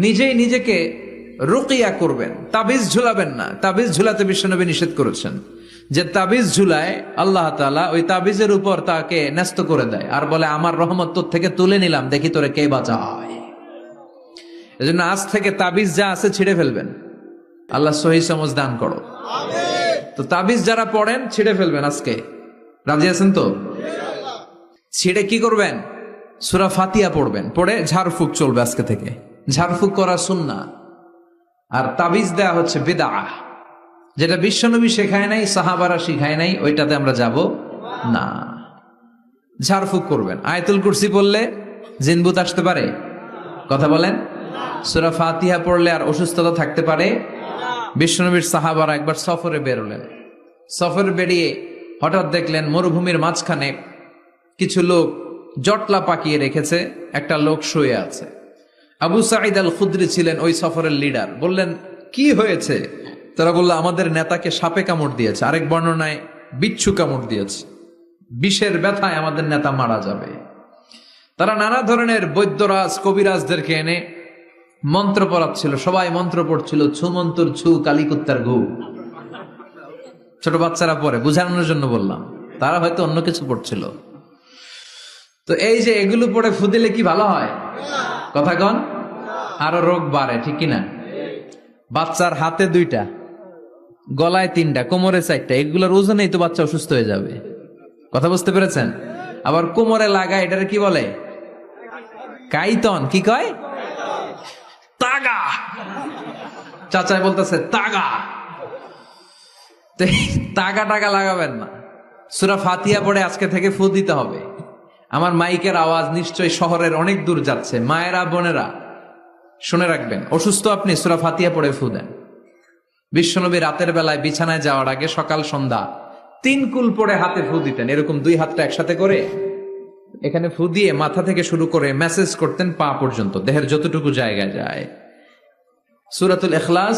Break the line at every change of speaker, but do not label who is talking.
নিজেই নিজেকে রুকিয়া করবেন, তাবিজ ঝুলাবেন না। তাবিজ ঝুলাতে বিশ্বনবী নিষেধ করেছেন। যে তাবিজ ঝুলায় আল্লাহ তাআলা ওই তাবিজের উপর তাকে ন্যস্ত করে দেয় আর বলে আমার রহমত তোর থেকে তুলে নিলাম, দেখি তোরে কে বাঁচায়। এজন্য আজ থেকে তাবিজ যা আছে ছিঁড়ে ফেলবেন। আল্লাহ সহি সমঝ দান করো। তো তাবিজ যারা পড়েন ছিঁড়ে ফেলবেন আজকে। রাজি আছেন তো? ছিঁড়ে কি করবেন? সূরা ফাতিহা পড়বেন, পড়ে ঝাড়ফুঁক চলবে আজকে থেকে। ঝাড়ফুঁক করা সুন্নাহ। আর তাবিজ দেয়া হচ্ছে বিদআহ, যেটা বিশ্বনবী শেখায় নাই, সাহাবারা শিখায় নাই, ওইটাতে আমরা যাব না। ঝাড়ফুঁক করবেন। আয়াতুল কুরসি পড়লে জিনভূত আসতে পারে? কথা বলেন। সূরা ফাতিহা পড়লে আর অসুস্থতা থাকতে পারে? বিশ্বনবীর সাহাবারা একবার সফরে বেরোলেন। সফরে বেরিয়ে হঠাৎ দেখলেন মরুভূমির মাঝখানে কিছু লোক জটলা পাকিয়ে রেখেছে, একটা লোক শুয়ে আছে। আবু সাঈদ আল খুদরি ছিলেন ওই সফরের লিডার। বললেন কি হয়েছে? তারা বলল আমাদের নেতাকে সাপে কামড় দিয়েছে, আরেক বর্ণনায় বিচ্ছু কামড় দিয়েছে, বিষের ব্যথায় আমাদের নেতা মারা যাবে। তারা নানা ধরনের বৈদ্যরাজ কবিরাজদেরকে এনে মন্ত্র পড়াচ্ছিল, সবাই মন্ত্র পড়ছিল, ছু মন্তর ছু কালিকুত্তার ঘু। ছোট বাচ্চারা পড়ে, বুঝানোর জন্য বললাম, তারা হয়তো অন্য কিছু পড়ছিল। তো এই যে এগুলো পড়ে ফু দিলে কি ভালো হয়? কথা কন, আরো রোগ বাড়ে, ঠিক কিনা? বাচ্চার হাতে 2টা, গলায় 3টা, কোমরে 4টা, এগুলোর ওজনেই তো বাচ্চা অসুস্থ হয়ে যাবে। কথা বুঝতে পেরেছেন? আবার কোমরে লাগায়, এটারে কি বলে? কাইতন। কি কয়? তাগা। চাচাই বলতেছে তাগা। তাগা টাগা লাগাবেন না। সূরা ফাতিহা পড়ে আজকে থেকে ফু দিতে হবে। আমার মাইকের আওয়াজ নিশ্চয়ই শহরের অনেক দূর যাচ্ছে। মায়েরা, বোনেরা শুনে রাখবেন, অসুস্থ আপনি সূরা ফাতিহা পড়ে ফু দেন। বিশ্বনবী রাতের বেলায় বিছানায় যাওয়ার আগে সকাল সন্ধ্যা 3 কুল পড়ে হাতে ফু দিতেন। এরকম 2 হাতটা একসাথে করে এখানে ফু দিয়ে মাথা থেকে শুরু করে মেসেজ করতেন পা পর্যন্ত, দেহের যতটুকু জায়গায় যায়। সূরাতুল ইখলাস,